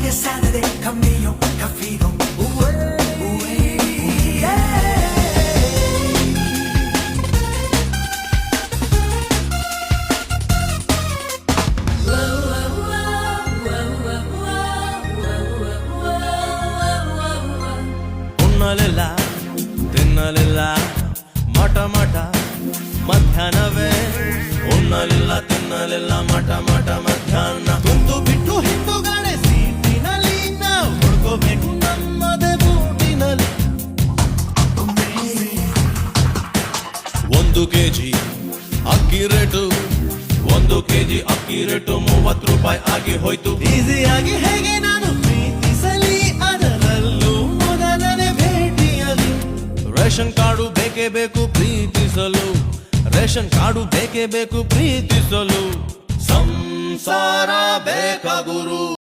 Friday, Saturday, Camillo, Cafido. ಉಣ್ಣಲಿಲ್ಲ ತಿನ್ನಲಿಲ್ಲ ಮಠ ಮಠ ಮಧ್ಯಾಹ್ನವೇ ಉಣ್ಣಲಿಲ್ಲ ತಿನ್ನಲಿಲ್ಲ ಮಠ ಮಠ ಮಧ್ಯಾಹ್ನ ತುಂಡು ಬಿಟ್ಟು ಹಿಂದೂಗಡೆ ಸೀಟಿನಲ್ಲಿ ನಾವು ಹುಡ್ಕೋಬೇಕು ನಮ್ಮದೇ ಬೂಟಿನಲ್ಲಿ 1 ಕೆಜಿ ಅಕ್ಕಿ ರೇಟು 1 ಕೆಜಿ ಅಕ್ಕಿ ರೇಟು 30 ರೂಪಾಯಿ ಆಗಿ ಹೋಯ್ತು ಈಸಿಯಾಗಿ ಹೇಗೆ ನಾನು ಪ್ರೀತಿಸಲಿ ಅದರಲ್ಲೂ ಮೊದಲನೇ ಭೇಟಿಯಲ್ಲಿ ರೇಷನ್ ಕಾರ್ಡು ಬೇಕೇ ಬೇಕು ಪ್ರೀತಿಸಲು ರೇಷನ್ ಕಾರ್ಡು ಬೇಕೇ ಬೇಕು ಪ್ರೀತಿಸಲು ಸಂಸಾರ ಬೇಕಾ ಗುರು